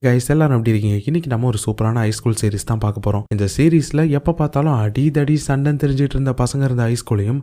Guys எல்லாரும் எப்படி இருக்கீங்க? இன்னைக்கு நம்ம ஒரு சூப்பரான ஹைஸ்கூல் சீரிஸ் தான் பார்க்க போறோம். இந்த சீரீஸ்ல எப்ப பார்த்தாலும் அடிதடி சண்டைன்னு தெரிஞ்சிட்டு இருந்த பசங்க இருந்த ஹைஸ்கூலையும்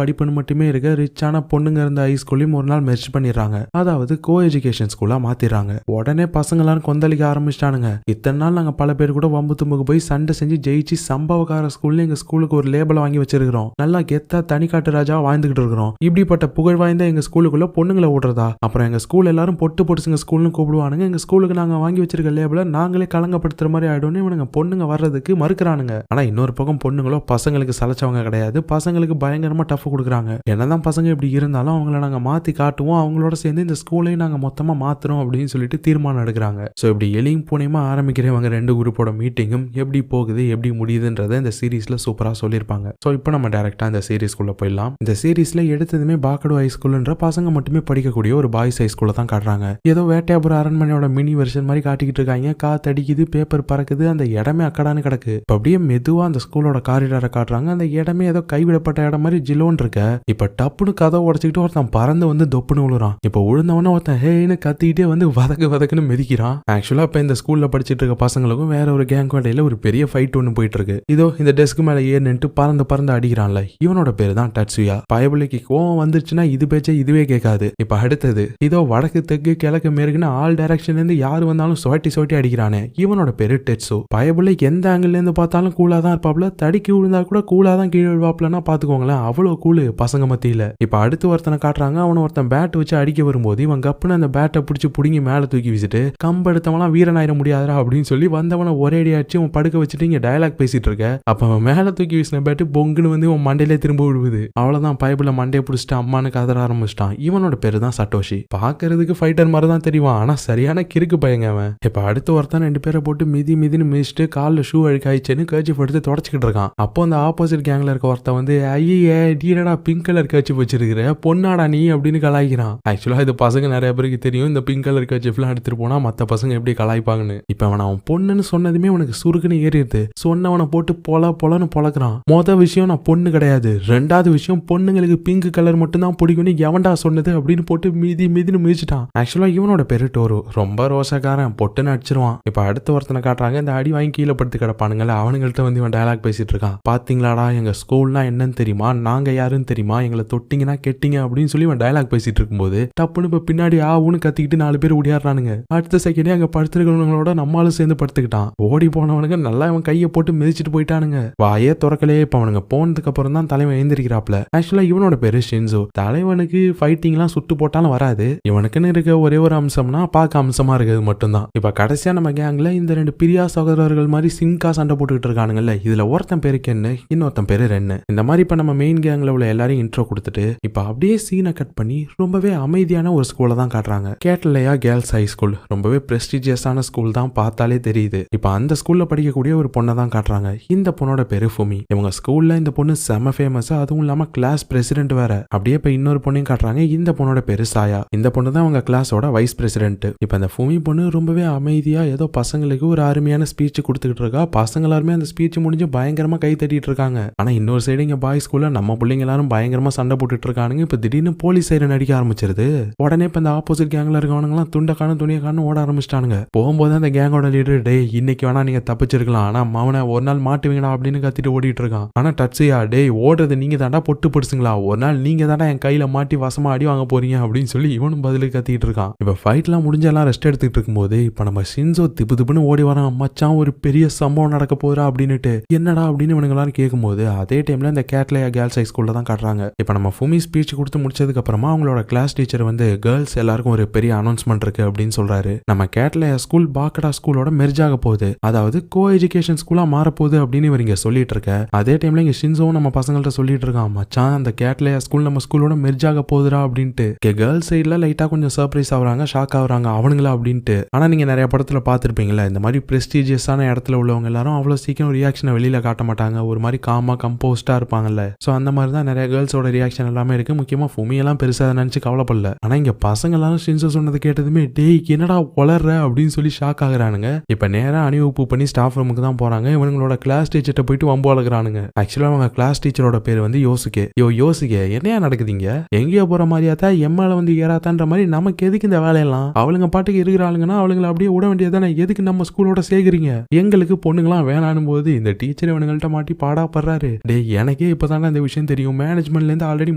படிப்புன்னு மட்டுமே இருக்க ரிச்சான பொண்ணுங்க இருந்த ஹைஸ்கூலையும் ஒரு நாள் மெர்ஜ் பண்ணிடுறாங்க. அதாவது கோ எஜுகேஷன் ஸ்கூலா மாத்திடுறாங்க. உடனே பசங்க எல்லாரும் கொந்தளிக்க ஆரம்பிச்சிட்டானுங்க. இத்தனை நாள் நாங்க பல பேர் கூட வம்பு தும்புக்கு போய் சண்டை செஞ்சு ஜெயிச்சு சம்பவக்கார ஸ்கூல்ல எங்க ஸ்கூலுக்கு ஒரு லேபிளை வாங்கி வச்சிருக்கிறோம். நல்லா கெத்தா தனிக்காட்டு ராஜா வாழ்ந்துகிட்டு இருக்கிறோம். இப்படிப்பட்ட புகழ் வாய்ந்த எங்க ஸ்கூலுக்குள்ள பொண்ணுங்களை விடுறதா? அப்புறம் எங்க ஸ்கூல் எல்லாரும் பொட்டு பொட்டுச்சுங்க ஸ்கூல்னு கூப்பிடுவானுங்க. எங்க ஸ்கூலுக்கு நாங்க வாங்கி வச்சிருக்க லேபிள நாங்களே கலங்கப்படுத்துற மாதிரி ஆயிடும்னு இவனுங்க பொண்ணுங்க வர்றதுக்கு மறுக்கிறானுங்க. ஆனா இன்னொரு பக்கம் பொண்ணுங்களோ பசங்களுக்கு சலைச்சவங்க கிடையாது, பசங்களுக்கு பயங்கரமா டஃப் கொடுக்குறாங்க. என்னதான் பசங்க இப்படி இருந்தாலும் அவங்கள நாங்க மாத்தி காட்டுவோம், அவங்களோட சேர்ந்து இந்த ஸ்கூலையும் நாங்க மொத்தமா மாத்துறோம் அப்படின்னு சொல்லிட்டு தீர்மானம் எடுக்கிறாங்க. சோ இப்படி எலியும் பூனையுமா ஆரம்பிக்கிறவங்க ரெண்டு குரூப்போட மீட்டிங்கும் எப்படி போகுது எப்படி முடியுதுன்றத இந்த சீரீஸ்ல சூப்பரா சொல்லியிருப்பாங்க. சோ இப்போ நம்ம டைரக்டா இந்த சீரீஸ்குள்ள போயிடலாம். இந்த சீரீஸ்ல எடுத்ததுமே பாக்கடு ஹைஸ்கூல்ன்ற பசங்க மட்டுமே படிக்கக்கூடிய ஒரு பாய்ஸ் ஹைஸ்கூல்ல தான் காட்டுறாங்க. ஏதோ வேட்டையாபுரம் அரண்மனையோட மினி வெர்ஷன் மாதிரி காட்டிக்கிட்டு இருக்காங்க. காத்தடிக்குது, பேப்பர் பறக்குது, அந்த இடமே அக்கடான்னு கிடக்கு. இப்ப அப்படியே மெதுவா அந்த ஸ்கூலோட காரிடாரை காட்டுறாங்க. அந்த இடமே ஏதோ கைவிடப்பட்ட இடம் மாதிரி ஜிலோன்னு இருக்க. இப்ப டப்புன்னு கதை உடச்சுக்கிட்டு ஒருத்தன் பறந்து வந்து தொப்புன்னு விழுறான். இப்ப விழுந்தவன ஒருத்தன் ஹேன்னு கத்திக்கிட்டே வந்து வதக்குன்னு மிதிக்கிறான். ஆக்சுவலா இப்ப இந்த ஸ்கூல்ல படிச்சுட்டு இருக்க பசங்களுக்கும் வேற ஒரு கேங் இடையில ஒரு பெரிய ஃபைட் ஒண்ணு போயிட்டு இருக்கு. இதோ இந்த டெஸ்க் மேல ஏறிட்டு பறந்து அடிக்கிறான்ல, இவனோட பேரு தான் டட்சுயா. பயபுலைக்கு கோவம் வந்துருச்சுன்னா இது பேச்சே இதுவே கேட்காது. இப்ப அடுத்தது இதோ வடக்கு தெற்கு கிழக்கு மேற்குன்னு ஆல் டைரக்ஷன்ல இருந்து யாரு வந்தாலும் சொட்டி அடிக்கிறானே, இவனோட பேரு டெட்சோ. பயபுள்ள எந்த ஆங்கிள் இருந்து பார்த்தாலும் கூலா தான் இருப்பாப்ல. தடிக்கி விழுந்தா கூட கூலா தான் கீழே விழுவாப்லன்னா பாத்துக்கோங்களேன், அவ்வளவு கூலு பசங்க மத்தியில. இப்ப அடுத்து ஒருத்தனை காட்டுறாங்க. அவனை ஒருத்தன் பேட் வச்சு அடிக்க வரும்போது இவன் கப்புன்னு அந்த பேட்டை பிடிச்சி புடுங்கி மேல தூக்கி வீசிட்டு கம்பெடுத்தவெல்லாம் வீரனாயிர முடியாதா அப்படின்னு சொல்லி வந்தவனை ஒரே அடி அடிச்சு அவன் படுக்க வச்சுட்டு இங்க டயலாக் பேசிட்டு இருக்க. அப்ப அவன் மேல தூக்கி வீசின பேட்டு பொங்குன்னு வந்து அவன் மண்டையிலே திரும்ப விழுவுது. அவ்வளவுதான், பயபுள்ள மண்டையை பிடிச்சிட்டு அம்மானு கதற ஆரம்பிச்சிட்டான். இவனோட பேரு தான் சட்டோஷி. பாக்குறதுக்கு ஃபைட்டர் மாதிரி தான் தெரியும், ஆனா சரியான கிறுக்கு பையங்க அவன். இப்ப அடுத்து ஒருத்தன் ரெண்டு பேரை போட்டு மிதின்னு மிதிச்சுட்டு காலில் ஷூ அழுக்காயிச்சுன்னு கர்ச்சிப் எடுத்து தொடச்சிக்கிட்டு இருக்கான். அப்போ அந்த ஆப்போசிட் கேங்ல இருக்க ஒருத்தன் வந்து ஐயே டீடா பிங்க் கலர் கர்ச்சிப் வச்சிருக்கிற பொண்ணாடா நீ அப்படின்னு கலாய்க்கிறான். ஆக்சுவலா இது பசங்க நிறைய பேருக்கு தெரியும், இந்த பிங்க் கலர் கர்ச்சிப்லாம் எடுத்துட்டு போனா மத்த பசங்க எப்படி கலாய்ப்பாங்கன்னு. இப்ப அவன் பொண்ணுன்னு சொன்னதுமே அவனுக்கு சுருக்குன்னு ஏறிடுது. சொன்னவனை போட்டு பொலன்னு பொழக்கிறான். மொதல் விஷயம் நான் பொண்ணு கிடையாது, ரெண்டாவது விஷயம் பொண்ணுங்களுக்கு பிங்க் கலர் மட்டும் தான் பிடிக்கும்னு எவன்டா சொன்னது அப்படின்னு போட்டு மிதின்னு மிதிச்சுட்டான். ஆக்சுவலா இவனோட பேரு டோரு. ரொம்ப ரோசக்காரன், பொட்டுன்னு அடிச்சிருவான். இப்ப அடுத்த ஒருத்தனை காட்டுறாங்க. இந்த அடி வாங்கி கீழே படுத்து கிடப்பானுங்கள, அவனுங்கள்ட்ட வந்து இவன் டயலாக் பேசிட்டு இருக்கான். பாத்தீங்களாடா எங்க ஸ்கூல்னா என்னன்னு தெரியுமா, நாங்க யாருன்னு தெரியுமா, எங்களை தொட்டிங்கன்னா கெட்டிங்க அப்படின்னு சொல்லி இவன் டயலாக் பேசிட்டு இருக்கும்போது டப்புன்னு இப்ப பின்னாடி ஆவுன்னு கத்திக்கிட்டு 4 பேர் ஓடியாடுறானுங்க. அடுத்த செகண்டே அங்க படுத்துருக்கிறவங்களோட நம்மளும் சேர்ந்து படுத்துக்கிட்டான். ஓடி போனவனுங்க நல்லா இவன் கையை போட்டு மிதிச்சிட்டு போயிட்டானுங்க. வாயே திறக்கலையே. இப்ப அவனுங்க போனதுக்கு அப்புறம் தான் தலைவன் எழுந்திருக்கிறாப்ல. ஆக்சுவலா இவனோட பேரு ஷின்சோ. தலைவனுக்கு ஃபைட்டிங் எல்லாம் சுட்டு போட்டாலும் வராது. இவனுக்குன்னு இருக்க ஒரே ஒரு அம்சம்னா பார்க்க அம்சமா இருக்கிறது மட்டும்தான். இப்ப கடைசியா நம்ம கேங்ல இந்த ரெண்டு பிரியா சகோதரர்கள் மாதிரி சிங்கா சண்டை போட்டுக்கிட்டு இருக்கானுங்கல்ல, இதுல ஒருத்தன் பேரு கென்னு, இன்னொருத்தன் பேரு ரென்னு. இந்த மாதிரி இப்ப நம்ம மெயின் கேங்ல உள்ள எல்லாரையும் இன்ட்ரோ கொடுத்துட்டு இப்ப அப்படியே சீனை கட் பண்ணி ரொம்பவே அமைதியான ஒரு ஸ்கூலை தான் காட்டுறாங்க. கேட்டலையா கேர்ள்ஸ் ஹை ஸ்கூல். ரொம்பவே பிரஸ்டீஜியஸான ஸ்கூல் தான், பார்த்தாலே தெரியுது. இப்ப அந்த ஸ்கூல்ல படிக்கக்கூடிய ஒரு பொண்ணை தான் காட்டுறாங்க. இந்த பொண்ணோட பேரு ஃபுமி. இவங்க ஸ்கூல்ல இந்த பொண்ணு செம ஃபேமஸ், அதுவும் இல்லாம கிளாஸ் பிரசிடென்ட் வேற. அப்படியே இப்ப இன்னொரு பொண்ணையும் காட்டுறாங்க. இந்த பொண்ணோட பேரு சாயா. இந்த பொண்ணு தான் அவங்க கிளாஸோட வைஸ் பிரசிடென்ட். இப்ப அந்த ஃபுமி பொண்ணு ரொம்பவே அமைதியா ஏதோ பசங்களுக்கு ஒரு அருமையான ஸ்பீச் கொடுத்துக்கிட்டு இருக்கா. பசங்க எல்லாருமே அந்த ஸ்பீச் முடிஞ்சு பயங்கரமா கை தட்டிட்டு இருக்காங்க. ஆனா இன்னொரு சைடு இங்க பாய்ஸ் ஸ்கூல்ல நம்ம பிள்ளைங்க எல்லாரும் பயங்கரமா சண்டை போட்டுட்டு இருக்கானுங்க. இப்ப திடீர்னு போலீஸ் சைரன் அடிக்க ஆரம்பிச்சிருது. உடனே இப்ப இந்த ஆப்போசிட் கேங்ல இருக்கவனுங்க எல்லாம் துணியை காணும் ஓட ஆரம்பிச்சிட்டானுங்க. போகும்போது அந்த கேங்கோட லீடர் டே இன்னைக்கு வேணா நீங்க தப்பிச்சிருக்கலாம், ஆனா மவனை ஒரு நாள் மாட்டுவீங்களா அப்படின்னு கத்திட்டு ஓடிட்டு இருக்கான். ஆனா டட்சியா டே ஓடுறது நீங்க தாண்டா பொட்டு பிடிச்சுங்களா, ஒரு நாள் நீங்க தாண்டா என் கையில மாட்டி வசமா அடி வாங்க போறீங்க அப்படின்னு சொல்லி இவனும் பதிலுக்கு கத்திட்டு இருக்கான். இப்ப ஃபைட் எல்லாம் முடிஞ்ச எல்லாம் ரெஸ்ட் எடுத்துட்டு இருக்கும்போது இப்ப நம்ம ஷின்சோ திப்புன்னு ஓடி வரான். மச்சான் ஒரு பெரிய சம்பவம் நடக்க போறா அப்படின்னுட்டு. என்னடா அப்படின்னு இவனுங்க எல்லாரும் கேட்கும்போது அதே டைம்ல இந்த கேட்லையா கேர்ள்ஸ் ஹை ஸ்கூல்ல தான் காட்டுறாங்க. இப்ப நம்ம ஃபுமி ஸ்பீச் கொடுத்து முடிச்சதுக்கு அப்புறமா அவங்களோட கிளாஸ் டீச்சர் வந்து கேர்ள்ஸ் எல்லாருக்கும் ஒரு பெரிய அனௌன்ஸ்மெண்ட் இருக்கு அப்படின்னு சொல்றாரு. நம்ம கேட்லையா ஸ்கூல் பாக்கடா ஸ்கூலோட மெர்ஜ் ஆக போகுது, அதாவது கோ எஜுகேஷன் ஸ்கூலா மாறப்போகுது அப்படின்னு இவர் இங்க சொல்லிட்டு இருக்க. அதே டைம்ல இங்க ஷின்சோவும் நம்ம பசங்கள்ட்ட சொல்லிட்டு இருக்கான், மச்சான் அந்த கேட்லையா ஸ்கூல் நம்ம ஸ்கூலோட மெர்ஜ் ஆக போகுதுடா அப்படின்ட்டு. கேர்ள்ஸ் சைட்ல லைட்டா கொஞ்சம் சர்ப்ரைஸ் ஆகுறாங்க, ஷாக் ஆகுறாங்க அவனுங்களா அப்படின்ட்டு. ஆனா நீங்க நிறைய படத்துல பாத்துருப்பீங்களா, இந்த மாதிரி பிரஸ்டீஜியஸான இடத்துல உள்ளவங்க எல்லாரும் அவ்வளவு சீக்கிரம் ரியாக்ஷனை வெளியில காட்ட மாட்டாங்க, ஒரு மாதிரி காமா கம்போஸ்டா இருப்பாங்கல்ல. சோ அந்த மாதிரி தான் நிறைய கேர்ள்ஸோட ரியாக்ஷன் எல்லாமே இருக்கு. முக்கியமா ஃபுமி எல்லாம் பெருசா நினைச்சு கவலைப்படல. ஆனா இங்க பசங்க எல்லாரும் ஷின்சோ சொன்னது கேட்டதுமே டேய் என்னடா வளர்ற அப்படின்னு சொல்லி ஷாக் ஆகுறானுங்க. இப்ப நேரா அணிவகுப்பு பண்ணி ஸ்டாஃப் ரூமுக்கு தான் போறாங்க. இவங்களோட கிளாஸ் டீச்சர்ட்ட போயிட்டு வம்பு வளர்க்குறானுங்க. ஆக்சுவலா அவங்க கிளாஸ் டீச்சரோட பேர் வந்து யோசுகே. யோசுகே என்னையா நடக்குதுங்க, எங்கேயோ போற மாதிரியாத்தா எம்மால வந்து ஏறாத்தான்ற மாதிரி நமக்கு எதுக்கு இந்த வேலையெல்லாம், அவளுங்க பாட்டுக்கு இருக்கிறாளுங்க பொண்ணுங்கன்னா அவளுங்களை அப்படியே விட வேண்டியதானே, எதுக்கு நம்ம ஸ்கூலோட சேர்க்குறீங்க, எங்களுக்கு பொண்ணுங்களாம் வேணானும் போது இந்த டீச்சர் இவனுங்கள்ட்ட மாட்டி பாடா படுறாரு. டே எனக்கே இப்பதானே இந்த விஷயம் தெரியும், மேனேஜ்மெண்ட்ல இருந்து ஆல்ரெடி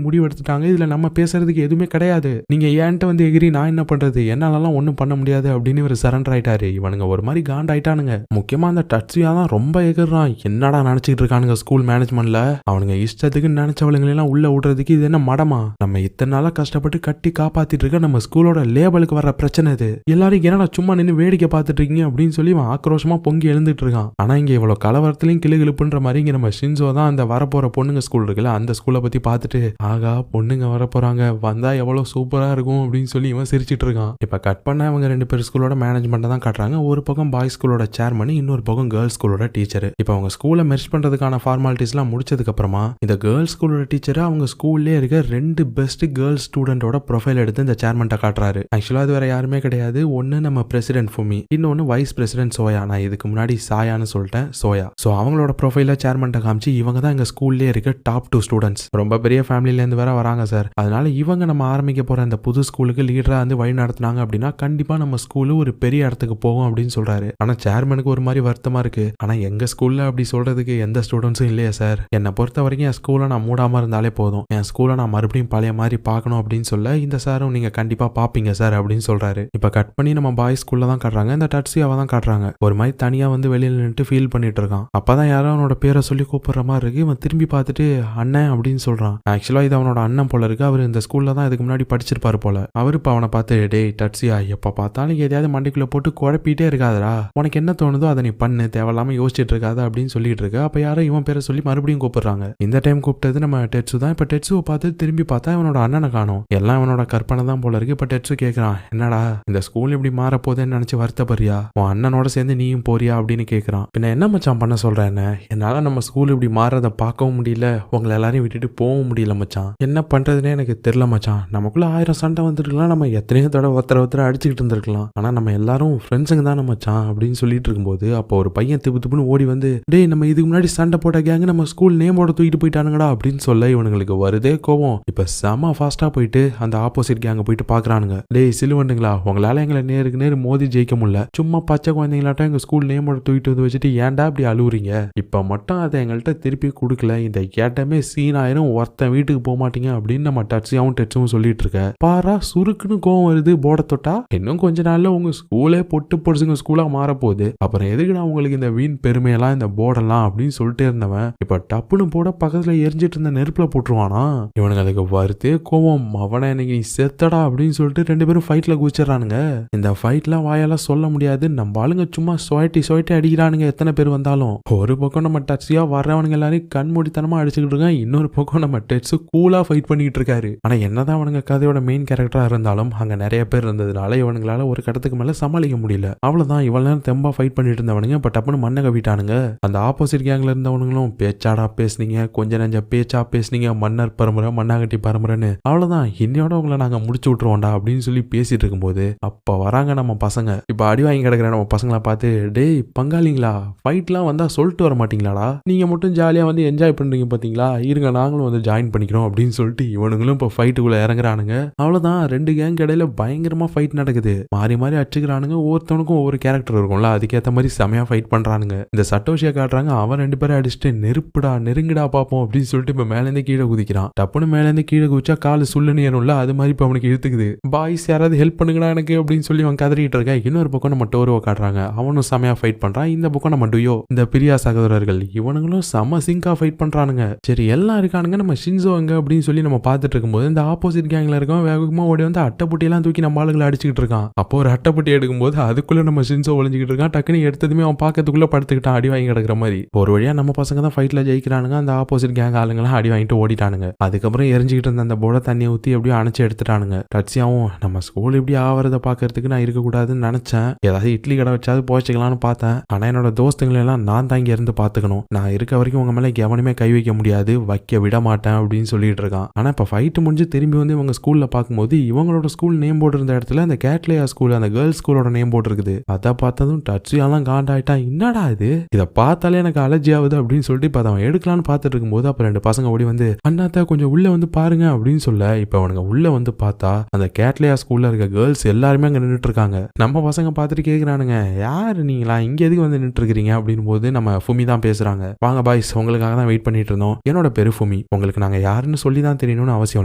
முடிவு எடுத்துட்டாங்க, இதுல நம்ம பேசுறதுக்கு எதுவுமே கிடையாது, நீங்க ஏன்ட்ட வந்து எகிரி நான் என்ன பண்றது, என்னாலலாம் ஒன்னும் பண்ண முடியாது அப்படின்னு இவர் சரண்டர் ஆயிட்டாரு. இவனுங்க ஒரு மாதிரி காண்டாயிட்டானுங்க. முக்கியமா அந்த டட்சியா தான் ரொம்ப எகிறான். என்னடா நினைச்சிட்டு இருக்கானுங்க ஸ்கூல் மேனேஜ்மெண்ட்ல, அவனுங்க இஷ்டத்துக்கு நினைச்சவளுங்களெல்லாம் உள்ள விடுறதுக்கு இது என்ன மடமா, நம்ம இத்தனை நாளா கஷ்டப்பட்டு கட்டி காப்பாத்திட்டு இருக்க நம்ம ஸ்கூலோட லேபலுக்கு வர பிரச்சனை இது, எல்லாரும் என்னடா சும்மா நின்று வேடிக்கை பார்த்துட்டு இருக்கீங்க அப்படின்னு சொல்லி அவன் ஆக்ரோஷமா பொங்கி எழுந்துட்டு இருக்கான். ஆனா இங்க இவ்வளவு கலவரத்திலையும் கிளுகிழுப்புன்ற மாதிரி இங்க நம்ம ஷின்சோ தான் அந்த வரப்போற பொண்ணுங்க ஸ்கூல் இருக்குல்ல அந்த ஸ்கூலை பத்தி பார்த்துட்டு, ஆகா பொண்ணுங்க வரப்போறாங்க, வந்தா எவ்வளவு சூப்பரா இருக்கும் அப்படின்னு சொல்லி இவன் சிரிச்சிட்டு இருக்கான். இப்ப கட் பண்ண அவங்க 2 பேர் ஸ்கூலோட மேனேஜ்மெண்ட் தான் காட்டுறாங்க. ஒரு பக்கம் பாய்ஸ் ஸ்கூலோட சேர்மன், இன்னொரு பக்கம் கேர்ள்ஸ் ஸ்கூலோட டீச்சர். இப்ப அவங்க ஸ்கூலை மெர்ஜ் பண்றதுக்கான ஃபார்மாலிட்டிஸ் எல்லாம் முடிச்சதுக்கு அப்புறமா இந்த கேர்ள்ஸ் ஸ்கூலோட டீச்சர் அவங்க ஸ்கூல்லே இருக்க 2 பெஸ்ட் கேர்ள்ஸ் ஸ்டூடெண்டோட ப்ரொஃபைல் எடுத்து இந்த சேர்மன்ட்ட காட்டுறாரு. ஆக்சுவலா அது வேற யாருமே கிடையாது, ஒன்னு நம்ம பிரசிடென்ட் ஃபுமி, இன்னொன்னு வைஸ் பிரசிடென்ட் சோயா. நான் இதுக்கு முன்னாடி சாயான்னு சொல்லிட்டேன், சோயா. சோ அவங்களோட ப்ரொஃபைல சேர்மன்ட்ட காமிச்சு, இவங்க தான் எங்க ஸ்கூல்லே இருக்க டாப் 2 ஸ்டூடெண்ட்ஸ், ரொம்ப பெரிய ஃபேமிலில இருந்து வேற வராங்க சார், அதனால இவங்க நம்ம ஆரம்பிக்க போற அந்த புது ஸ்கூலுக்கு லீடரா வந்து வழி நடத்தினாங்க அப்படின்னா கண்டிப்பா நம்ம ஸ்கூலு ஒரு பெரிய இடத்துக்கு போகும் அப்படின்னு சொல்றாரு. ஆனா சேர்மனுக்கு ஒரு மாதிரி வருத்தமா இருக்கு, ஆனா எங்க ஸ்கூல்ல அப்படி சொல்றதுக்கு எந்த ஸ்டூடெண்ட்ஸும் இல்லையா சார், என்னை பொறுத்த வரைக்கும் என் ஸ்கூலை நான் மூடாம இருந்தாலே போதும், என் ஸ்கூலை நான் மறுபடியும் பழைய மாதிரி பார்க்கணும் அப்படின்னு சொல்ல, இந்த சாரும் நீங்க கண்டிப்பா பாப்பீங்க சார் அப்படின்னு சொல்றாரு. இப்ப கட் பண்ணி நம்ம பாய்ஸ் ஸ்கூல்ல தான் காட்டுறாங்க. இந்த டட்சியாவை தான் காட்டுறாங்க. ஒரு மாதிரி தனியா வந்து வெளியில நின்று ஃபீல் பண்ணிட்டு இருக்கான். அப்பதான் யாரோ அவனோட பேரை சொல்லி கூப்பிடுற மாதிரி இருக்கு. இவன் திரும்பி பார்த்துட்டு அண்ணன் அப்படின்னு சொல்றான். ஆக்சுவலா இது அவனோட அண்ணன் போல இருக்கு. அவர் இந்த ஸ்கூல்ல தான் இதுக்கு முன்னாடி படிச்சிருப்பாரு போல. அவரு இப்ப அவனை பார்த்து, டேய் டட்சியா, எப்ப பார்த்தாலும் எதையாவது மண்டைக்குள்ள போட்டு குழப்பிட்டே இருக்காதரா, உனக்கு என்ன தோணுதோ அதை நீ பண்ணு, தேவையில்லாம யோசிச்சுட்டு இருக்காத அப்படின்னு சொல்லிட்டு இருக்க. அப்ப யாரோ இவன் பேரை சொல்லி மறுபடியும் கூப்பிடுறாங்க. இந்த டைம் கூப்பிட்டது நம்ம டெட்சு தான். இப்ப டெட்சுவை பார்த்து திரும்பி பார்த்தா இவனோட அண்ணனை காணோம். எல்லாம் இவனோட கற்பனை தான் போல இருக்கு. இப்ப டெட்சு கேட்கறான், என்னடா இந்த ஸ்கூல் இப்படி மாற போதேன்னு நினைச்சு வருத்தப்படுறியா, உன் அண்ணனோட சேர்ந்து நீயும் போறியா அப்படின்னு கேட்கறான். பின்ன என்ன மச்சான் பண்ண சொல்றேன், என்ன என்னால நம்ம ஸ்கூல் இப்படி மாறதை பார்க்கவும் முடியல, உங்களை எல்லாரையும் விட்டுட்டு போகவும் முடியல மச்சான், என்ன பண்றதுன்னே எனக்கு தெரியல மச்சான், நமக்குள்ள 1000 சண்டை வந்துருக்கலாம், நம்ம எத்தனையோ தடவை ஒருத்தர அடிச்சுக்கிட்டு இருந்திருக்கலாம், ஆனா நம்ம எல்லாரும் ஃப்ரெண்ட்ஸுங்க தானே மச்சான் அப்படின்னு சொல்லிட்டு இருக்கும்போது அப்போ ஒரு பையன் திப்புன்னு ஓடி வந்து, டேய் நம்ம இதுக்கு முன்னாடி சண்டை போட்ட கேங்க நம்ம ஸ்கூல் நேமோட தூக்கிட்டு போயிட்டானுங்கடா அப்படின்னு சொல்ல இவனுங்களுக்கு வருதே கோவம். இப்ப செம ஃபாஸ்டா போயிட்டு அந்த ஆப்போசிட் கேங்க போயிட்டு பாக்குறானுங்க. டேய் சிலுவண்டுங்களா, உங்களால எங்களை நேருக்கு நேரு மோதி ஜெயிக்க முடியல, சும்மா பச்சை குழந்தைங்களாட்டம் எங்க ஸ்கூல் நேமோட தூக்கிட்டு வந்து வச்சுட்டு ஏன்டா இப்படி அழுவுறீங்க, இப்ப மட்டும் அதை எங்கள்கிட்ட திருப்பி கொடுக்கல, இந்த கேட்டமே சீன் ஆயிரும், ஒருத்தன் வீட்டுக்கு போக மாட்டீங்க அப்படின்னு நம்ம டட்சியாவும் டெட்சும் சொல்லிட்டு இருக்க. பாரா சுருக்குன்னு கோவம் வருது போட தொட்டா, இன்னும் கொஞ்ச நாள்ல உங்க ஸ்கூலே பொட்டு பொடிசுங்க ஸ்கூலா மாற போகுது, அப்புறம் எதுக்கு நான் உங்களுக்கு இந்த வீண் பெருமையெல்லாம் இந்த போர்டெல்லாம் அப்படின்னு சொல்லிட்டே இருந்தவன் இப்ப டப்புன்னு போட பக்கத்துல எரிஞ்சிட்டு இருந்த நெருப்புல போட்டுருவானா. இவனுக்கு அதுக்கு வருத்தே கோவம், அவனை இன்னைக்கு நீ செத்தடா அப்படின்னு சொல்லிட்டு 2 பேரும் ஃபைட்ல குதிச்சிடறானுங்க. இந்த ஃபைட்லாம் வாயெல்லாம் சொல்ல முடியாது, நம்ம ஆளுங்க சும்மா சொயட்டி அடிக்கிறானுங்க எத்தனை பேர் வந்தாலும். ஒரு பக்கம் நம்ம டட்சியா வர்றவனுங்க எல்லாரையும் கண்மூடித்தனமா அடிச்சுக்கிட்டு இருக்கான், இன்னொரு பக்கம் நம்ம டெட்சு கூலா ஃபைட் பண்ணிட்டு இருக்காரு. ஆனா என்னதான் அவனுங்க கதையோட மெயின் கேரக்டரா இருந்தாலும் அங்க நிறைய பேர் இருந்ததுனால இவனுங்களால ஒரு கட்டத்துக்கு மேல சமாளிக்க முடியல. அவ்வளவுதான், இவ்வளவு நேரம் தெம்பா ஃபைட் பண்ணிட்டு இருந்தவனுங்க இப்ப டப்புன்னு மண்ணை கவிட்டானுங்க. அந்த ஆப்போசிட் கேங்ல இருந்தவனுங்களும் பேச்சாடா பேசுனீங்க, கொஞ்ச நெஞ்ச பேச்சா பேசுனீங்க, மன்னர் பரம்பரை மண்ணாகட்டி பரம்பரைன்னு, அவ்வளவுதான் இன்னையோட உங்களை நாங்க முடிச்சு விட்டுருவோம்டா அப்படின்னு சொல்லி பேசிட்டு இருக்கும்போது அப்ப வராங்க நம்ம பசங்க. இப்ப அடி வாங்கி கிடக்குற நம்ம பசங்களை பார்த்து, டேய் பங்காளிங்களா, ஃபைட்லாம் வந்தா சொல்லிட்டு வர மாட்டீங்களாடா, நீங்க மட்டும் ஜாலியா வந்து என்ஜாய் பண்றீங்க பாத்தீங்களா, இருங்க நாங்களும் வந்து ஜாயின் பண்ணிக்கிறோம் அப்படின்னு சொல்லிட்டு இவனுங்களும் இப்ப ஃபைட்டுக்குள்ள இறங்குறானுங்க. அவ்வளவுதான், 2 கேங் இடையில பயங்கரமா ஃபைட் நடக்குது, மாறி மாறி அடிச்சுக்கிறானுங்க, ஒவ்வொருத்தவனுக்கும் ஒவ்வொரு கேரக்டர் இருக்கும்ல, அதுக்கேற்ற மாதிரி செமையா ஃபைட் பண்றானுங்க. இந்த சட்டோஷியா காட்டுறாங்க, அவன் 2 பேரை அடிச்சுட்டு நெருப்புடா நெருங்கிடா பாப்போம் அப்படின்னு சொல்லிட்டு இப்ப மேலேருந்து கீழே குதிக்கிறான். டப்புன்னு மேலேருந்து கீழே குதிச்சா காலு சுள்ளுன்னு ஏறும்ல, அது மாதிரி இப்ப அவனுக்கு இழுத்துக்குது. பாய்ஸ் யாராவது ஹெல்ப் பண்ணுங்கடா எனக்கு அப்படின்னு சொல்லி அவன் கதறிட்டு இருக்க. இன்னொரு பக்கம் நம்ம டோரோ காட்டுறாங்க, அவனும் செமையா ஃபைட் பண்றான். இந்த பக்கம் நம்ம டுயோ, இந்த பிரியா சகோதரர்கள், இவனுங்களும் செம சிங்கா ஃபைட் பண்றானுங்க. சரி எல்லாம் இருக்கானுங்க, நம்ம ஷின்சோ அங்க அப்படின்னு சொல்லி நம்ம பார்த்துட்டு இருக்கும்போது இந்த ஆப்போசிட் கேங்ல இருக்கவன் வேகமா ஓடி வந்து அட்டைப்பட்டி எல்லாம் தூக்கி நம்ம ஆளுகளை அடிச்சுக்கிட்டு இருக்கான். அப்போ ஒரு அட்டைப்பட்டி எடுக்கும்போது அதுக்குள்ள நம்ம ஷின்சோ ஒளிஞ்சுக்கிட்டு இருக்கான். டக்குன்னு எடுத்ததுமே அவன் பாக்கிறதுக்குள்ள படுத்துக்கிட்டான் அடி வாங்கி கிடக்குற மாதிரி. ஒரு வழியா நம்ம பசங்க தான் ஃபைட்ல ஜெயிக்கிறானுங்க. அந்த ஆப்போசிட் கேங் ஆளுங்கெல்லாம் அடி வாங்கிட்டு ஓடிட்டானுங்க. அதுக்கப்புறம் எரிஞ்சுக்கிட்டு இருந்த அந்த போட தண்ணியை ஊத்தி எப்படியும் அணைச்சு எடுத்துட்டானுங்க. டட்சியாவும், நம்ம ஸ்கூல் இப்படி ஆவறத பாக்குறதுக்கு நான் இருக்கக்கூடாதுன்னு நினைச்சேன், ஏதாவது இட்லி கடை வச்சாது போச்சுக்கலாம்னு பார்த்தேன், ஆனா என்னோட தோஸ்துங்களை எல்லாம் நான் தான் இங்க இருந்து பாத்துக்கணும், நான் இருக்க வரைக்கும் உங்க மேல எவனுமே கை வைக்க முடியாது, வைக்க விட மாட்டேன் அப்படின்னு சொல்லிட்டு இருக்கான். ஆனா இப்ப ஃபைட் முடிஞ்சு திரும்பி வந்து இவங்க ஸ்கூல்ல பாக்கும்போது இவங்களோட ஸ்கூல் நேம் போர்டு இருந்த இடத்துல அந்த கேட்லேயா ஸ்கூல், அந்த கேர்ள்ஸ் ஸ்கூலோட நேம் போர்டு இருக்குது. அதை பார்த்ததும் டட்சியாலாம் காண்டாயிட்டான், என்னடா இது, இதை பார்த்தாலே எனக்கு அலர்ஜி ஆகுது அப்படின்னு சொல்லிட்டு இப்ப அவன் எடுக்கலான்னு பார்த்துட்டு இருக்கும்போது அப்ப 2 பசங்க ஓடி வந்து, அண்ணாத்தா கொஞ்சம் உள்ள வந்து பாருங்க அப்படின்னு சொல்ல இப்ப அவனுங்க உள்ள வந்து பார்த்தா அந்த கேட்லேயா ஸ்கூல்ல இருக்க கேர்ள்ஸ் எல்லாருமே அங்க நின்றுட்டு இருக்காங்க. நம்ம பசங்க பார்த்துட்டு கேக்குறானுங்க, யாரு நீங்களா, இங்க எதுக்கு வந்து நின்று இருக்கிறீங்க அப்படின்னு போது நம்ம ஃபுமி தான் பேசுறாங்க. வாங்க பாய்ஸ், உங்களுக்காக தான் வெயிட் பண்ணிட்டு இருந்தோம். என்னோட பேரு ஃபுமி. உங்களுக்கு நாங்க யாருன்னு சொல்லி தான் தெரியணும்னு அவசியம்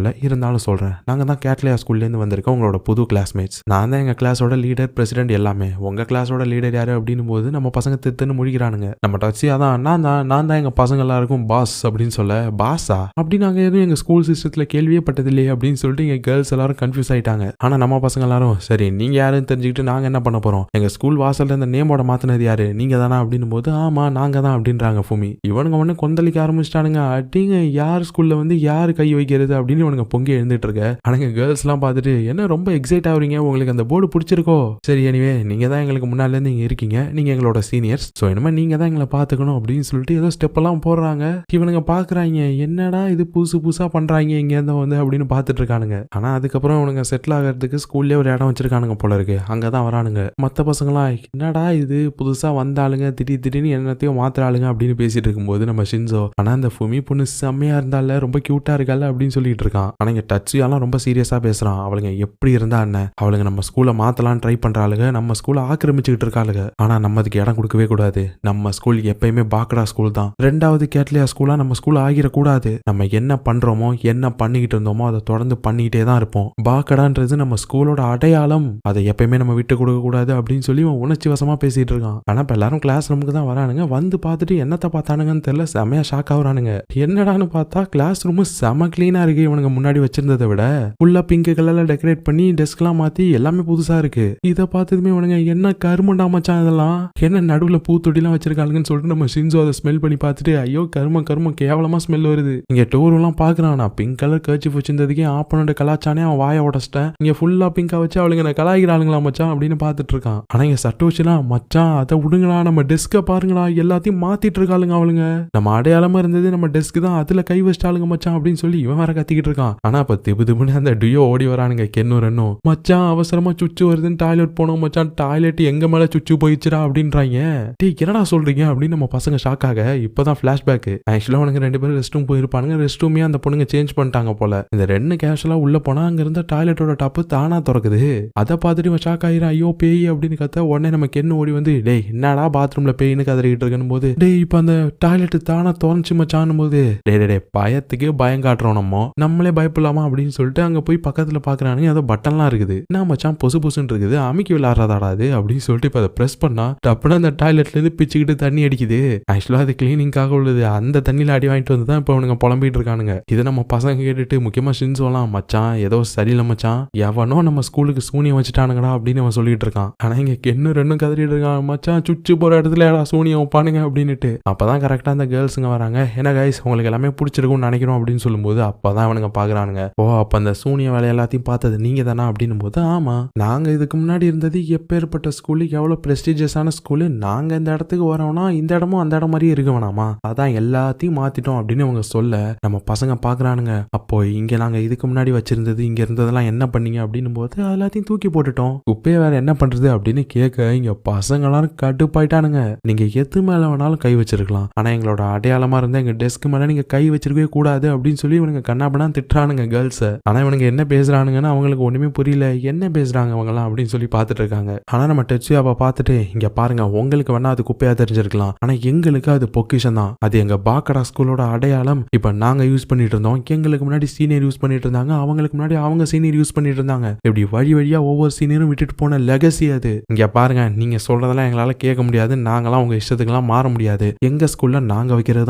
இல்ல, இருந்தாலும் சொல்றேன். நாங்க தான் கேட்லியா ஸ்கூல்ல இருந்து வந்திருக்கோம், உங்களோட புது கிளாஸ்மேட்ஸ். நான் தான் எங்க கிளாஸோட லீடர், பிரசிடென்ட் எல்லாமே. உங்க கிளாஸோட லீடர் யாரு அப்படின்னு போது நம்ம பசங்க தித்துன்னு முழிக்கிறானுங்க. நம்ம டச்சியா தான் நான் தான் எங்க பசங்க எல்லாருக்கும் பாஸ் அப்படின்னு சொல்ல, பாஸா அப்படி நாங்க எதுவும் எங்க ஸ்கூல் சிஸ்டத்துல கேள்வியே பட்டதில்லையே அப்படின்னு சொல்லிட்டு எங்க கேர்ள்ஸ் எல்லாரும் கன்ஃபியூஸ் ஆயிட்டாங்க. ஆனா நம்ம பசங்க எல்லாரும் சரி நீங்க யாருன்னு தெரிஞ்சுக்கிட்டு நாங்க என்ன பண்ண போறோம், எங்க ஸ்கூல் வாசல்ல இந்த நேமோட மாத்தினது யாரு, நீங்க தானா அப்படின்னு போது ஆமா நாங்க தான் அப்படின்றாங்க ஃபுமி. இவனுங்க ஒண்ணு கொந்தளிக்க ஆரம்பிச்சிட்டானுங்க. அடிங்க, யார் ஸ்கூல்ல வந்து யாரு கை வைக்கிறது அப்படின்னு இவனுங்க பொங்கி எழுந்துட்டு இருக்க. ஆனா கேர்ள்ஸ் எல்லாம் பார்த்துட்டு என்ன ரொம்ப எக்ஸைட் ஆகுறீங்க, உங்களுக்கு அந்த போர்டு பிடிச்சிருக்கோ, சரி எனிவே நீங்க தான் எங்களுக்கு முன்னால இருந்து இங்க இருக்கீங்க, நீங்க எங்களோட சீனியர்ஸ், சோ இனிமே நீங்க தான் எங்களை பாத்துக்கணும் அப்படின்னு சொல்லிட்டு ஏதோ ஸ்டெப் எல்லாம் போடுறாங்க. இவனுங்க பாக்குறாங்க, என்னடா இது புதுசு புதுசா பண்றாங்க இங்க இருந்து வந்து அப்படின்னு பாத்துட்டு இருக்கானுங்க. ஆனா அதுக்கப்புறம் இவனுங்க செட்டில் ஆகிறதுக்கு ஸ்கூல்ல ஒரு இடம் வச்சிருக்கானுங்க போல இருக்கு, அங்கதான் வரானுங்க. மத்த பசங்களாம் என்னடா இது புதுசா வந்தாளுங்க, திடீர்னு என்னத்தையும் மாத்துறாளுங்க அப்படின்னு பேசிட்டு இருக்கும்போது நம்ம ஷின்சோ, ஆனா அந்த ஃபுமி பொண்ணு செம்மையா இருந்தால, ரொம்ப கியூட்டா இருக்கால அப்படின்னு சொல்லிட்டு இருக்கான். ஆனா இங்க டச்சியாலாம் ரொம்ப சீரியஸா பேசுறான். அவளுங்க எப்படி இருந்தா என்ன, அவளுங்க நம்ம ஸ்கூலை மாத்தலாம் ட்ரை பண்றாளுங்க, நம்ம ஸ்கூலை ஆக்கிரமிச்சுக்கிட்டு இருக்காளுங்க. ஆனா நம்ம அதுக்கு இடம் கொடுக்கவே கூடாது. நம்ம ஸ்கூல் எப்பயுமே பாக்கடா ஸ்கூல் தான், ரெண்டாவது கேட்லியா ஸ்கூலா நம்ம ஸ்கூல் ஆகிடக்கூடாது. நம்ம என்ன பண்றோமோ என்ன பண்ணிக்கிட்டு இருந்தோமோ அதை தொடர்ந்து பண்ணிக்கிட்டே தான் இருப்போம். பாக்கடான்றது நம்ம ஸ்கூலோட அடையாளம், அதை எப்பயுமே நம்ம விட்டு கொடுக்க கூடாது அப்படின்னு சொல்லி உணர்ச்சி வசமா பேசிட்டு இருக்கான். ஆனா இப்ப எல்லாரும் கிளாஸ் ரூமுக்கு தான் வரானுங்க. வந்து பார்த்துட்டு என்னத்தை பார்த்தானுங்கன்னு தெரியல, செமையா ஷாக் ஆகுறானுங்க. என்னடான்னு பார்த்தா கிளாஸ் ரூம் செம கிளீனா இருக்கு. இவனுங்க முன்னாடி வச்சிருந்ததை விட ஃபுல்லா பிங்க் கலர்ல டெக்கரேட் பண்ணி டெஸ்க் எல்லாம் மாத்தி எல்லாமே புதுசா இருக்கு. இதை பார்த்ததுமே இவனுங்க என்ன கருமண்டா மச்சான் இதெல்லாம், என்ன நடுவுல பூத்தொட்டிலாம் வச்சிருக்காங்கன்னு சொல்லிட்டு நம்ம ஷின்சோ அதை ஸ்மெல் பண்ணி பார்த்துட்டு ஐயோ கரும கேவலமா ஸ்மெல் வருது. இங்க டோர் எல்லாம் பாக்குறான். நான் பிங்க் கலர் கர்ச்சி வச்சிருந்ததுக்கே ஆப்பனோட கலாச்சானே அவன் வாய உடச்சிட்டேன். இங்க ஃபுல்லா பிங்கா வச்சு அவளுங்க என்ன கலாய்கிறாளுங்களா மச்சான் அப்படின்னு பார்த்துட்டு இருக்கான். ஆனா இங்க சட்டு வச்சுலாம் மச்சான் அதை விடுங்களா, நம்ம டெஸ்க பாருங்களா, எல்லாத்தையும் மாத்திட்டு இருக்காளுங்க அவளுங்க, நம்ம அடையாளமா இருந்தது நம்ம டெஸ்க் தான், அதுல கை வச்சிட்டாளுங்க மச்சான் அப்படின்னு சொல்லி இவன் வேற கத்திக்கிட்டு இருக்கான். ஆனா இப்ப திபுன்னு அந்த டியோ ஓடி வரானுங்க. கென்னும் ரென்னும், மச்சான் அவசரமா சுச்சு வருதுன்னு டாய்லெட் போனோம் மச்சான், டாய்லெட் எங்க மேல சுச்சு போயிடுச்சுடா அப்படின்றாங்க. டேய் என்னடா சொல்றீங்க அப்படின்னு நம்ம பசங்க ஷாக் ஆக இப்பதான் பிளாஷ்பேக். ஆக்சுவலா அவனுங்க ரெண்டு பேரும் ரெஸ்ட் ரூம் போயிருப்பானுங்க. ரெஸ்ட் ரூமே அந்த பொண்ணுங்க சேஞ்ச் பண்ணிட்டாங்க போல. இந்த ரெண்டு கேஷுவலா உள்ள போனா அங்க இருந்த டாய்லெட்டோட டாப்பு தானா திறக்குது. அதை பார்த்துட்டு இவன் ஷாக் ஆயிரும். ஐயோ பேய் அப்படின்னு கத்த உடனே நம்ம கென்னு ஓடி வந்து, டேய் என்னடா பாத்ரூம்ல பேய்னு கதறிக்கிட்டு இருக்குன்னு போது, டேய் இப்ப அந்த டாய்லெட் தானா திறந்துச்சு மச்சான் போது, டே பயத்துக்கு பயம் காட்டுறோம், நம்மளே பயப்படலாமா அப்படின்னு சொல்லிட்டு அங்க போய் பக்கத்துல பாக்குறானுங்க. ஏதோ பட்டன்லாம் இருக்குது. நான் மச்சான் பொசுன்னு இருக்குது, அமுக்கி விளையாடுறதாடாது அப்படின்னு சொல்லிட்டு இப்ப அதை பிரஸ் பண்ணா டப்புனா அந்த டாய்லெட்ல இருந்து பிச்சுக்கிட்டு தண்ணி அடிக்குது. ஆக்சுவலா அது கிளீனிங்காக உள்ளது. அந்த தண்ணியில அடி வாங்கிட்டு வந்து தான் இப்ப அவனுங்க புலம்பிட்டு இருக்கானுங்க. இதை நம்ம பசங்க கேட்டுட்டு முக்கியமா ஷின்சோலாம், மச்சான் ஏதோ சரியில்லை மச்சான், எவனோ நம்ம ஸ்கூலுக்கு சூனியம் வச்சுட்டானுங்கடா அப்படின்னு அவன் சொல்லிட்டு இருக்கான். ஆனா இங்க கென்னு ரெண்டும் கதறிட்டு இருக்கான், மச்சான் சுச்சு போற இடத்துல ஏடா சூனியம் வைப்பானுங்க அப்படின்னுட்டு. அப்பதான் கரெக்டா அந்த கேர்ள்ஸுங்க வராங்க. என்ன கைஸ் உங்களுக்கு எல்லாமே பிடிச்சிருக்கும்னு நினைக்கிறோம் அப்படின்னு சொல்லும்போது அப்பதான் அவனுங்க பாக்குறானுங்க. ஓ அப்ப அந்த சூனிய வேலை எல்லாத்தையும் பார்த்தது நீங்க தானா அப்படின்னு போது, ஆமா நாங்க இதுக்கு முன்னாடி இருந்தது எப்பேற்பட்ட ஸ்கூலு, எவ்வளவு பிரஸ்டீஜியஸான ஸ்கூலு, நாங்க இந்த இடத்துக்கு வரோம்னா இந்த இடமும் அந்த இடம் மாதிரியே இருக்க வேணாமா, அதான் எல்லாத்தையும் மாத்திட்டோம் அப்படின்னு அவங்க சொல்ல நம்ம பசங்க பாக்குறானுங்க. அப்போ இங்க நாங்க இதுக்கு முன்னாடி வச்சிருந்தது இங்க இருந்ததெல்லாம் என்ன பண்ணீங்க அப்படின்னு போது எல்லாத்தையும் தூக்கி போட்டுட்டோம், குப்பையை வேற என்ன பண்றது அப்படின்னு கேட்க இங்க பசங்க எல்லாரும் கடுப்பாயிட்டானுங்க. நீங்க எது மேல வேணாலும் கை வச்சிருக்கலாம், ஆனா எங்களோட அடையாளமா இருந்தா எங்க டெஸ்க் மேல நீங்க கை வச்சிருக்கவே கூடாது அப்படின்னு சொல்லி இவனுங்க கண்ணாபண்ணா திட்டுறானுங்க கேர்ள்ஸ். ஆனா இவனுங்க என்ன பேசுறானுங்கன்னு அவங்களுக்கு ஒண்ணுமே புரியல, என்ன பேசுறாங்க அவங்கலாம் அப்படின்னு சொல்லி பாத்துட்டு இருக்காங்க. ஆனா நம்ம டெச்சுயாவை பார்த்துட்டு, இங்க பாருங்க உங்களுக்கு வேணா அது குப்பையா தெரிஞ்சிருக்கலாம், ஆனா எங்களுக்கு அது பொக்கிஷன் தான், அது எங்க பாக்கடா ஸ்கூலோட அடையாளம். இப்ப நாங்க யூஸ் பண்ணிட்டு இருந்தோம், எங்களுக்கு முன்னாடி சீனியர் யூஸ் பண்ணிட்டு இருந்தாங்க, அவங்களுக்கு முன்னாடி அவங்க சீனியர் யூஸ் பண்ணிட்டு இருந்தாங்க, இப்படி வழியா ஒவ்வொரு சீனியரும் விட்டுட்டு போன லெகசி அது. இங்க பாருங்க நீங்க சொல்றதெல்லாம் எங்களால கேட்க முடியாது, நாங்களாம் உங்க இஷ்டத்துக்குலாம் மாற முடியாது, எங்க ஸ்கூல்ல நாங்க வைக்கிறது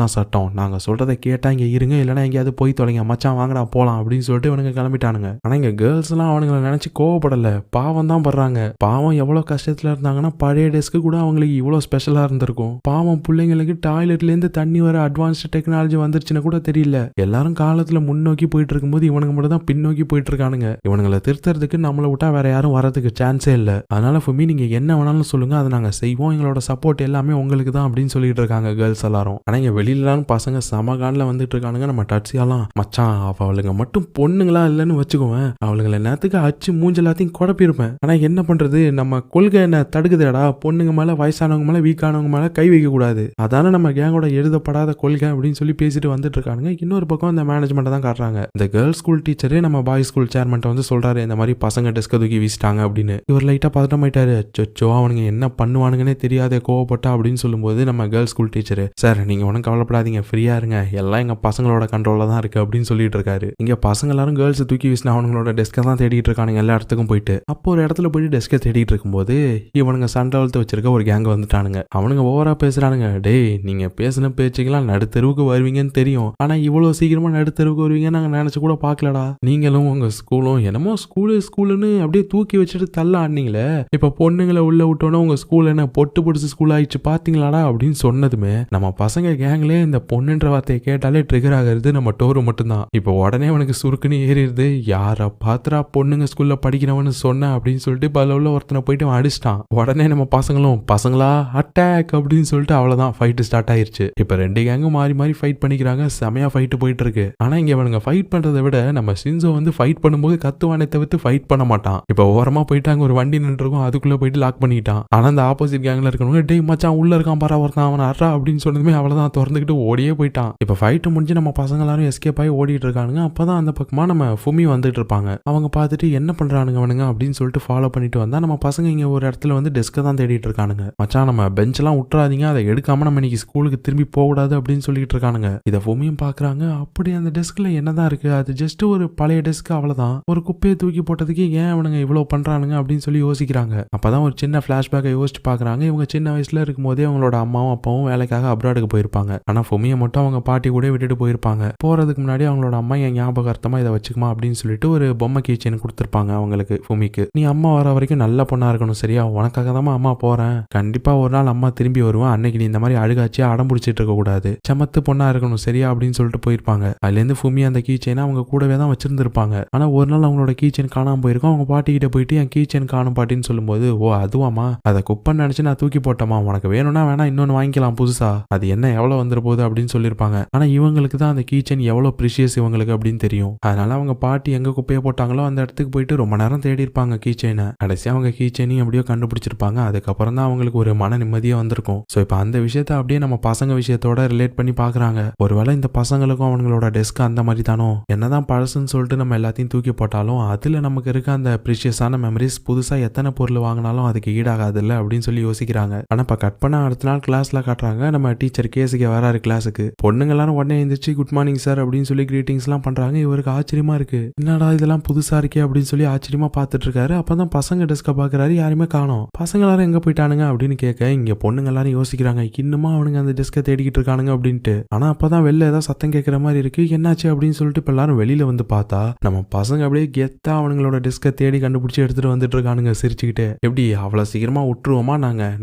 தான் சட்டம், நாங்க சொல்றதை கேட்டா இங்க இருங்க, இல்லைன்னா எங்கேயாவது போய் தொலைங்க, மச்சான் வாங்கடா போலாம் அப்படின்னு சொல்லிட்டு இவனுங்க கிளம்பிட்டானுங்க. ஆனா இங்க கேர்ள்ஸ் எல்லாம் அவனுங்களை நினைச்சு கோவப்படல, பாவம் தான் படுறாங்க. பாவம் எவ்வளவு கஷ்டத்துல இருந்தாங்கன்னா பழைய டெஸ்க்கு கூட அவங்களுக்கு இவ்வளவு ஸ்பெஷலா இருந்திருக்கும். பாவம் பிள்ளைங்களுக்கு டாய்லெட்ல இருந்து தண்ணி வர அட்வான்ஸ்டு டெக்னாலஜி வந்துருச்சுன்னு கூட தெரியல. எல்லாரும் காலத்துல முன்னோக்கி போயிட்டு இருக்கும்போது இவனுங்க மட்டும் தான் பின்னோக்கி போயிட்டு இருக்கானுங்க. இவனுங்களை திருத்தறதுக்கு நம்மளை விட்டா வேற யாரும் வரதுக்கு சான்ஸே இல்ல. அதனால ஃபுமி நீங்க என்ன வேணாலும் சொல்லுங்க, அதை நாங்க செய்வோம், எங்களோட சப்போர்ட் எல்லாமே உங்களுக்கு தான் அப்படின்னு சொல்லிட்டு இருக்காங்க கேர்ள்ஸ் எல்லாரும். ஆனா இங்க வெளியிலாம் பசங்க சமகான்ல வந்துட்டு இருக்கானுங்க. நம்ம டட்சியாலாம், மச்சான் அவளுங்க மட்டும் பொண்ணுங்களா இல்லன்னு வச்சுக்குவேன், அவளுங்களை நேரத்துக்கு அச்சு மூஞ்ச எல்லாத்தையும் குழப்பிருப்பேன். ஆனா என்ன பண்றது, நம்ம கொள்கை என்ன தடுக்குதேடா, பொண்ணுங்க மேல வயசானவங்க மேல வீக்கானவங்க மேல கை வைக்க கூடாது, அதான நம்ம கேங்கோட எழுதப்படாத கொள்கை அப்படின்னு சொல்லி பேசிட்டு வந்துட்டு இருக்கானுங்க. இன்னொரு பக்கம் அந்த மேனேஜ்மெண்ட் தான் காட்டுறாங்க. இந்த கேர்ள்ஸ் ஸ்கூல் டீச்சரே நம்ம பாய்ஸ் ஸ்கூல் சேர்மன்ட்ட வந்து சொல்றாரு, இந்த மாதிரி பசங்க டெஸ்க தூக்கி வீசிட்டாங்க அப்படின்னு. இவர் லைட்டா பதட்டமாயிட்டாரு. அச்சோ அவனுங்க என்ன பண்ணுவானுங்கன்னே தெரியாத கோவப்பட்டா அப்படின்னு சொல்லும்போது நம்ம கேர்ள்ஸ் ஸ்கூல் டீச்சர், சார் நீங்க ஒன்றும் கவலைப்படாதீங்க, ஃப்ரீயா இருங்க, எல்லாம் எங்க பசங்களோட கண்ட்ரோல்ல தான் இருக்கு அப்படின்னு சொல்லிட்டு இருக்காரு. இங்க பசங்க எல்லாரும் கேர்ள்ஸ் தூக்கி வீசினா அவங்களோட டெஸ்கை தான் தேடிட்டு இருக்கானுங்க எல்லா இடத்துக்கும் போயிட்டு. அப்போ ஒரு இடத்துல போயிட்டு டெஸ்கை தேடிட்டு இருக்கும்போது இவனுங்க சண்டை வளர்த்து வச்சிருக்க ஒரு கேங் வந்துட்டானுங்க. அவனுங்க ஓவரா பேசுறானுங்க. டேய் நீங்க பேசின பேச்சுக்கெல்லாம் நடுத்தெருவுக்கு வருவீங்கன்னு தெரியும், ஆனா இவ்வளவு சீக்கிரமா நடுத்தெருவுக்கு வருவீங்கன்னு நாங்க நினைச்சு கூட பாக்கலடா. நீங்களும் உங்க ஸ்கூலும் என்னமோ ஸ்கூலுன்னு அப்படியே தூக்கி வச்சுட்டு தள்ள ஆடினீங்களே, இப்ப பொண்ணுங்களை உள்ள விட்டோன்னா உங்க ஸ்கூல் என்ன பொட்டு பிடிச்ச ஸ்கூல் ஆயிடுச்சு பாத்தீங்களாடா அப்படின்னு சொன்னதுமே நம்ம பசங்க கேங்லேயே இந்த பொண்ணுன்ற வார்த்தையை கேட்டாலே ட்ரிகர் ஆகிறது நம்ம டோரு மட்டும்தான். இப்போ உடனே அவனுக்கு சுருக்குன்னு ஏறிடுது. யார பாத்துரா பொண்ணுங்க ஸ்கூல்ல படிக்கிறவன்னு சொன்ன அப்படின்னு சொல்லிட்டு பல உள்ள ஒருத்தனை போயிட்டு அவன் அடிச்சிட்டான். உடனே நம்ம பசங்களும் பசங்களா அட்டாக் அப்படின்னு சொல்லிட்டு அவ்வளவுதான் ஃபைட் ஸ்டார்ட் ஆயிருச்சு. இப்ப ரெண்டு கேங்கும் மாறி மாறி ஃபைட் பண்ணிக்கிறாங்க. செமையா ஃபைட் போயிட்டு இருக்கு. ஆனா இங்க அவனுங்க ஃபைட் பண்றதை விட நம்ம சின்சோ வந்து ஃபைட் பண்ணும்போது கத்துவானே தவிர்த்து ஃபைட் பண்ண மாட்டான். இப்ப ஓரமா போயிட்டாங்க, ஒரு வண்டி நின்றுக்கும், அதுக்குள்ள போயிட்டு லாக் பண்ணிட்டான். ஆனா அந்த ஆப்போசிட் கேங்ல இருக்கவங்க டேய் மச்சான் உள்ள இருக்கான் பாரா ஒருத்தான் அவன் அறா அப்படின்னு சொன்னதுமே அவ்வளவுதான் திறந்துக்கிட்டு ஓடியே போயிட்டான். இப்ப ஃபைட் முடிஞ்சு நம்ம பசங்க எல்லாரும் எஸ்கேப் ஆகி ஓடிட்டு இருக்கானுங்க. அப்பதான் அந்த பக்கமா நம்ம ஃபுமி வந்துட்டு இருப்பாங்க. அவங்க பார்த்துட்டு என்ன பண்றானுங்க அவனுங்க அப்படின்னு சொல்லிட்டு ஃபாலோ பண்ணிட்டு வந்தா நம்ம பசங்க இங்க ஒரு இடத்துல வந்து டெஸ்க்கை தான் தேடிட்டு இருக்கானுங்க. மச்சான் நம்ம பெஞ்ச் எல்லாம் விட்டுறாதீங்க, அதை எடுக்காம நம்ம இன்னைக்கு ஸ்கூலுக்கு திரும்பி போக கூடாது அப்படின்னு சொல்லிட்டு இருக்கானுங்க. இதை ஃபுமியும் பாக்குறாங்க. அப்படி அந்த டெஸ்க்ல என்னதான் இருக்கு, அது ஜஸ்ட் ஒரு பழைய டெஸ்க் அவ்வளவுதான். ஒரு குப்பையை தூக்கி போட்டதுக்கு ஏன் அவனுங்க இவ்வளவு பண்றானுங்க அப்படின்னு சொல்லி யோசிக்கிறாங்க. அப்பதான் ஒரு சின்ன பிளாஷ்பேக்கை யோசிச்சு பாக்குறாங்க. இவங்க சின்ன வயசுல இருக்கும் போதே அவங்களோட அம்மாவும் அப்பாவும் வேலைக்காக அப்ராடுக்கு போயிருப்பாங்க. ஆனா ஃபுமியை மட்டும் அவங்க பாட்டி கூட விட்டுட்டு போயிருப்பாங்க. போறதுக்கு முன்னாடி அவங்களோட அம்மா என் ஞாபகார்த்தமா இதை வச்சுக்குமா அப்படின்னு சொல்லிட்டு ஒரு பொம்மை கீச்சைன் கொடுத்துருப்பாங்க அவங்களுக்கு. ஃபுமிக்கு நீ அம்மா வர வரைக்கும் நல்ல பொண்ணா இருக்கணும் சரியா, உனக்காக தான் அம்மா போறேன், கண்டிப்பா ஒரு நாள் அம்மா திரும்பி வருவேன், அன்னைக்கு நீ இந்த மாதிரி அழுகாச்சியா அடம் பிடிச்சிட்டு இருக்க கூடாது, சமத்து பொண்ணா இருக்கணும் சரியா அப்படின்னு சொல்லிட்டு போயிருப்பாங்க. அதுல இருந்து ஃபுமி அந்த கீச்சைனை அவங்க கூடவே தான் வச்சிருந்திருப்பாங்க. ஆனா ஒரு நாள் அவங்களோட கீச்சைன் காணாம போயிருக்கும். அவங்க பாட்டி கிட்ட போயிட்டு என் கீச்சைன் காணும் பாட்டின்னு சொல்லும்போது, ஓ அதுவாமா, அதை குப்பன்னு நினைச்சு நான் தூக்கி போட்டோமா, உனக்கு வேணும்னா வேணா இன்னொன்னு வாங்கிக்கலாம் புதுசா, அது என்ன எவ்வளவு வந்துரு போகுது அப்படின்னு சொல்லியிருப்பாங்க. ஆனா இவங்களுக்கு தான் அந்த கீச்சைன் எவ்வளவு ப்ரிஷியஸ் இவங்களுக்கு அப்படின்னு தெரியும். அதனால அவங்க பாட்டி எங்க குப்பையை போட்டாங்களோ அந்த இடத்துக்கு போயிட்டு ரொம்ப நேரம் தேடி இருப்பாங்க கீச்சைனை. கடைசி அவங்க கீச்சைனையும் எப்படியோ கண்டுபிடிச்சிருப்பாங்க. அதுக்கப்புறம் தான் அவங்களுக்கு ஒரு மன நிம்மதியா வந்திருக்கும். ஸோ இப்போ அந்த விஷயத்த அப்படியே நம்ம பசங்க விஷயத்தோட ரிலேட் பண்ணி பாக்குறாங்க. ஒருவேளை இந்த பசங்களுக்கும் அவங்களோட டெஸ்க் அந்த மாதிரி தானோ, என்னதான் பழசுன்னு சொல்லிட்டு நம்ம எல்லாத்தையும் தூக்கி போட்டாலும் அதுல நமக்கு இருக்க அந்த ப்ரிஷியஸான மெமரிஸ் புதுசா எத்தனை பொருள் வாங்கினாலும் அதுக்கு ஈடாகாது இல்ல அப்படின்னு சொல்லி யோசிக்கிறாங்க. ஆனா இப்ப கட் பண்ண அடுத்த நாள் கிளாஸ்ல காட்டுறாங்க. நம்ம டீச்சர் கேஸுக்கு வராரு கிளாஸுக்கு. பொண்ணுங்க எல்லாரும் உடனே எழுந்திரிச்சு குட் மார்னிங் சார் அப்படின்னு சொல்லி கிரீட்டிங்ஸ் எல்லாம் பண்றாங்க. இவருக்கு ஆச்சரியமா இருக்கு, என்னடா இதெல்லாம் புதுசா இருக்கே அப்படின்னு சொல்லி ஆச்சரியமா பார்த்துட்டு இருக்காரு. அப்பதான் பசங்க டெஸ்க பாக்குறாரு, யாருமே காணோம். பசங்க எல்லாரும் எங்க போயிட்டானுங்க அப்படின்னு கேட்க இங்க பொண்ணுங்க எல்லாரும் யோசிக்கிறாங்க, இன்னுமா அவனுங்க அந்த டெஸ்கை தேடிக்கிட்டு இருக்கானுங்க அப்படின்ட்டு. ஆனா அப்பதான் வெளில ஏதாவது சத்தம் கேட்கிற மாதிரி இருக்கு, என்னாச்சு அப்படின்னு சொல்லிட்டு இப்ப எல்லாரும் வெளியில வந்து பார்த்தா நம்ம பசங்க அப்படியே கெத்தா அவங்களோட டெஸ்கை தேடி கண்டுபிடிச்சு எடுத்துட்டு வந்துட்டு இருக்கானுங்க சிரிச்சுக்கிட்டு. எப்படி அவ்வளவு சீக்கிரமா விட்டுருவோமா,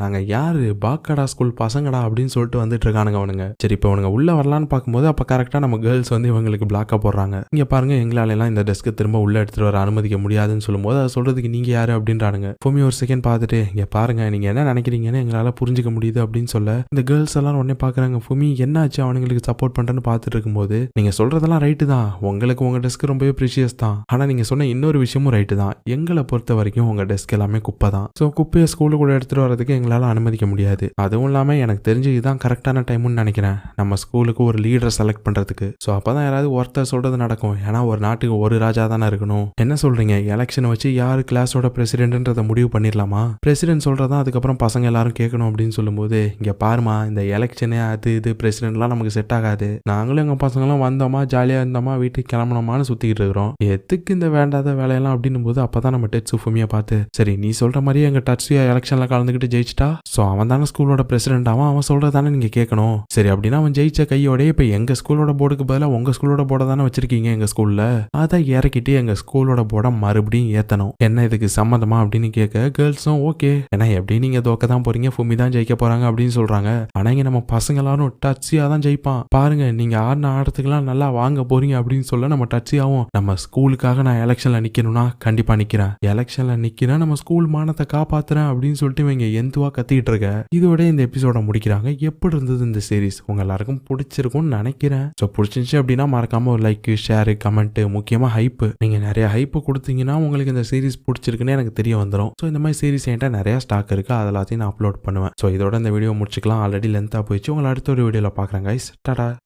நாங்க யாரு பாக்கடா ஸ்கூல் பசங்கடா அப்படின்னு சொல்லிட்டு வந்துட்டு இருக்கானுங்க அவனுங்க. சரி இப்போ அவனுங்க உள்ள வரலான்னு பார்க்கும்போது அப்ப கரெக்டா நம்ம கேர்ள்ஸ் வந்து இவங்களுக்கு பிளாக்கா போடுறாங்க. இங்க பாருங்க எங்களால எல்லாம் இந்த டெஸ்க் திரும்ப உள்ள எடுத்துட்டு வர அனுமதிக்க முடியாதுன்னு சொல்லும்போது அதை சொல்றதுக்கு நீங்க யாரு அப்படின்றானுங்க. ஃபுமி ஒரு செகண்ட் பார்த்துட்டு இங்க பாருங்க நீங்க என்ன நினைக்கிறீங்கன்னு எங்களால புரிஞ்சுக்க முடியுது அப்படின்னு சொல்ல இந்த கேர்ள்ஸ் எல்லாம் உடனே பாக்குறாங்க. ஃபுமி என்னாச்சு அவனுங்களுக்கு சப்போர்ட் பண்றேன்னு பார்த்துட்டு இருக்கும்போது நீங்க சொல்றதெல்லாம் ரைட்டு தான், உங்களுக்கு உங்க டெஸ்க் ரொம்பவே ப்ரிஷியஸ் தான், ஆனா நீங்க சொன்ன இன்னொரு விஷயமும் ரைட்டு தான், எங்களை பொறுத்த வரைக்கும் உங்க டெஸ்க் எல்லாமே குப்பை தான். ஸோ குப்பையை ஸ்கூலுக்குள்ள எடுத்துட்டு வரதுக்கு எங்களால அனுமதிக்க முடியாது. அதுவும் இல்லாம எனக்கு தெரிஞ்சு இதுதான் கரெக்டான டைம்னு நினைக்கிறேன் நம்ம ஸ்கூலுக்கு ஒரு லீடரை செலக்ட் பண்றதுக்கு. ஸோ அப்பதான் யாராவது ஒருத்தர் சொல்றது நடக்கும். ஏன்னா ஒரு நாட்டுக்கு ஒரு ராஜா தானே இருக்கணும். என்ன சொல்றீங்க, எலெக்ஷனை வச்சு யாரு கிளாஸோட பிரசிடென்ட்ன்றத முடிவு பண்ணிடலாமா, பிரசிடென்ட் சொல்றதா அதுக்கப்புறம் பசங்க எல்லாரும் கேட்கணும் அப்படின்னு சொல்லும்போது இங்க பாருமா இந்த எலெக்ஷனு அது இது பிரசிடென்ட்லாம் நமக்கு செட் ஆகாது, நாங்களும் எங்க பசங்களும் வந்தோமா ஜாலியா இருந்தோமா வீட்டுக்கு கிளம்பணுமான்னு சுத்திக்கிட்டு இருக்கிறோம், எதுக்கு இந்த வேண்டாத வேலையெல்லாம் அப்படின்னு போது அப்பதான் நம்ம டெட்ஸு ஃபுமியை பார்த்து சரி நீ சொல்ற மாதிரியே எங்க டட்ஸியா எலெக்ஷன்ல கலந்துக்கிட்டு ஜெயிச்சிட்டா, ஸோ அவன் தானே ஸ்கூலோட பிரசிடென்ட், அவன் சொல்றதானே நீங்க கேட்கணும், சரி அப்படின்னா அவன் ஜெயிச்ச கையோட இப்ப எங்க ஸ்கூலோட போர்டுக்கு பதிலாக உங்க ஸ்கூலோட போர்டை தானே வச்சிருக்கீங்க எங்க ஸ்கூல்ல, அதை இறக்கிட்டு எங்க ஸ்கூலோட போர்டை மறுபடியும் ஏத்தணும், என்ன இதுக்கு சம்மதமா அப்படின்னு கேட்க கேர்ள்ஸும் ஓகே, ஏன்னா எப்படி நீங்க தோக்க தான் போறீங்க, ஃபுமி தான் ஜெயிக்க போறாங்க அப்படின்னு சொல்றாங்க. ஆனா இங்க நம்ம பசங்க எல்லாரும் டட்ஸியா தான் ஜெயிப்பான், பாருங்க நீங்க ஆடின ஆடத்துக்கெல்லாம் நல்லா வாங்க போறீங்க அப்படின்னு சொல்ல நம்ம டட்ஸியாவும் நம்ம ஸ்கூலுக்காக நான் எலெக்ஷன்ல நிக்கணும்னா கண்டிப்பா நிக்கிறேன், எலெக்ஷன்ல நிக்கிறேன், நம்ம ஸ்கூல் மானத்தை காப்பாத்துறேன் அப்படின்னு சொல்லிட்டு இவங்க எந்துவா கத்திட்டு இருக்க. இதோட இந்த எபிசோட முடிக்கிறாங்க. எப்படி இருந்தது இந்த சீரிஸ், உங்க எல்லாருக்கும் பிடிச்சிருக்கும்னு நினைக்கிறேன். ஸோ பிடிச்சிருந்துச்சு அப்படின்னா மறக்காம ஒரு லைக் ஷேர் கமெண்ட், முக்கியமா ஹைப், நீங்க நிறைய ஹைப் கொடுத்தீங்கன்னா உங்களுக்கு இந்த சீரிஸ் பிடிச்சிருக்குன்னு எனக்கு தெரிய வந்துடும். ஸோ இந்த மாதிரி சீரிஸ் என்கிட்ட நிறைய ஸ்டாக் இருக்கு, அதெல்லாத்தையும் நான் அப்லோட் பண்ணுவேன். ஸோ இதோட இந்த வீடியோ முடிச்சுக்கலாம், ஆல்ரெடி லென்த்தா போயிடுச்சு. உங்களை அடுத்த ஒரு வீடியோல பாக்குறேன் கைஸ், டாடா.